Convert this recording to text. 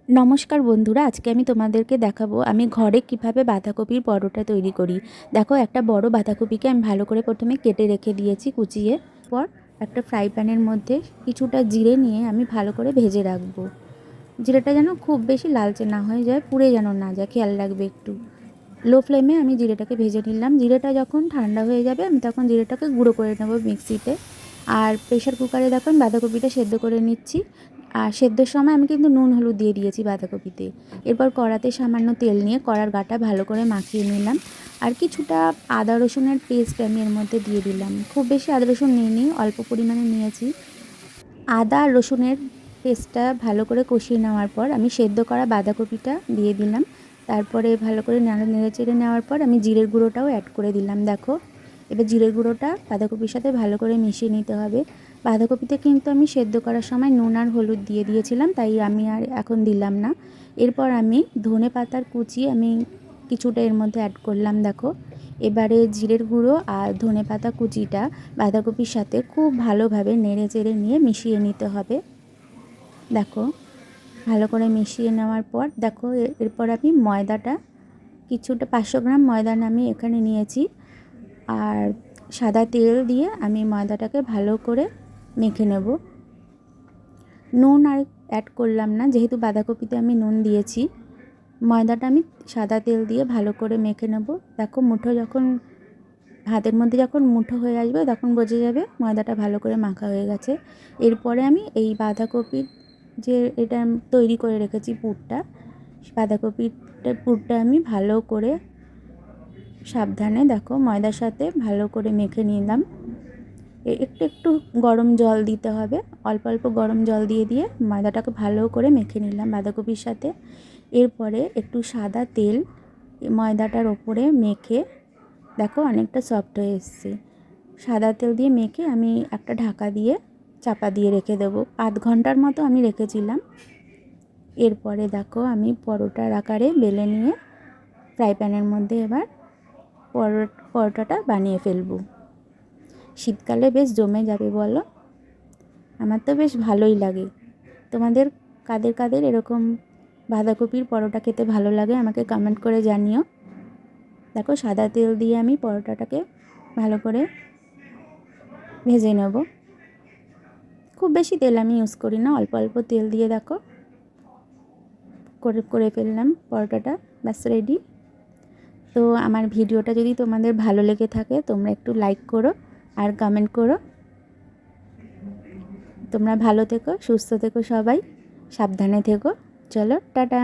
নমস্কার বন্ধুরা, আজকে আমি তোমাদেরকে দেখাবো আমি ঘরে কিভাবে বাঁধাকপির পরোটা তৈরি করি। দেখো, একটা বড় বাঁধাকপিকে আমি ভালো করে প্রথমে কেটে রেখে দিয়েছি কুচিয়ে। পর একটা ফ্রাই প্যানের মধ্যে কিছুটা জিরে নিয়ে আমি ভালো করে ভেজে রাখবো। জিরেটা যেন খুব বেশি লালচে না হয়ে যায়, পুড়ে যেন না যায়, খেয়াল রাখবে একটু। লো ফ্লেমে আমি জিরেটাকে ভেজে নিলাম। জিরেটা যখন ঠান্ডা হয়ে যাবে আমি তখন জিরেটাকে গুঁড়ো করে নেবো মিক্সিতে। আর প্রেশার কুকারে দেখো আমি বাঁধাকপিটা সেদ্ধ করে নিচ্ছি। আর সেদ্ধর সময় আমি কিন্তু নুন হলুদ দিয়ে দিয়েছি বাঁধাকপিতে। এরপর কড়াতে সামান্য তেল নিয়ে কড়ার গাটা ভালো করে মাখিয়ে নিলাম। আর কিছুটা আদা রসুনের পেস্ট আমি এর মধ্যে দিয়ে দিলাম। খুব বেশি আদা রসুন নিইনি, অল্প পরিমাণে নিয়েছি। আদা আর রসুনের পেস্টটা ভালো করে কষিয়ে নেওয়ার পর আমি সেদ্ধ করা বাঁধাকপিটা দিয়ে দিলাম। তারপরে ভালো করে নেড়ে চেড়ে নেওয়ার পর আমি জিরের গুঁড়োটাও অ্যাড করে দিলাম। দেখো, এবার জিরের গুঁড়োটা বাঁধাকপির সাথে ভালো করে মিশিয়ে নিতে হবে। বাঁধাকপিতে কিন্তু আমি সেদ্ধ করার সময় নুন আর হলুদ দিয়ে দিয়েছিলাম, তাই আমি আর এখন দিলাম না। এরপর আমি ধনে পাতার কুচি আমি কিছুটা এর মধ্যে অ্যাড করলাম। দেখো, এবারে জিরের গুঁড়ো আর ধনেপাতা কুচিটা বাঁধাকপির সাথে খুব ভালোভাবে নেড়ে চেড়ে নিয়ে মিশিয়ে নিতে হবে। দেখো, ভালো করে মিশিয়ে নেওয়ার পর দেখো এরপর আমি ময়দাটা কিছুটা 500 গ্রাম ময়দা আমি এখানে নিয়েছি। আর সাদা তেল দিয়ে আমি ময়দাটাকে ভালো করে মেখে নেব। নুন আর অ্যাড করলাম না, যেহেতু বাঁধাকপিতে আমি নুন দিয়েছি। ময়দাটা আমি সাদা তেল দিয়ে ভালো করে মেখে নেব। দেখো, হাতের মধ্যে যখন মুঠো হয়ে আসবে তখন বোঝা যাবে ময়দাটা ভালো করে মাখা হয়ে গেছে। এরপরে আমি এই বাঁধাকপির যে এটা তৈরি করে রেখেছি পুরটা আমি ভালো করে সাবধানে দেখো ময়দার সাথে ভালো করে মেখে নিলাম। একটু একটু গরম জল দিতে হবে, অল্প অল্প গরম জল দিয়ে দিয়ে ময়দাটাকে ভালো করে মেখে নিলাম বাঁধাকপির সাথে। এরপরে একটু সাদা তেল ময়দাটার ওপরে মেখে দেখো অনেকটা সফট হয়ে এসছে। সাদা তেল দিয়ে মেখে আমি একটা ঢাকা দিয়ে চাপা দিয়ে রেখে দেবো। 0.5 ঘন্টার মতো আমি রেখেছিলাম। এরপরে দেখো আমি পরোটার আকারে বেলে নিয়ে ফ্রাই প্যানের মধ্যে এবার পরোটাটা বানিয়ে ফেলবো। শীতকালে বেশ জমে যাবে বলো, আমার তো বেশ ভালোই লাগে। তোমাদের কাদের কাদের এরকম বাঁধাকপির পরোটা খেতে ভালো লাগে আমাকে কমেন্ট করে জানিও। দেখো, সাদা তেল দিয়ে আমি পরোটাটাকে ভালো করে ভেজে নেব। খুব বেশি তেল আমি ইউজ করি না, অল্প অল্প তেল দিয়ে দেখো করে ফেললাম পরোটাটা, ব্যাস রেডি। তো আমার ভিডিওটা যদি তোমাদের ভালো লেগে থাকে তোমরা একটু লাইক করো আর কমেন্ট করো। তোমরা ভালো থেকো, সুস্থ থেকো, সবাই সাবধানে থেকো। চলো, টাটা।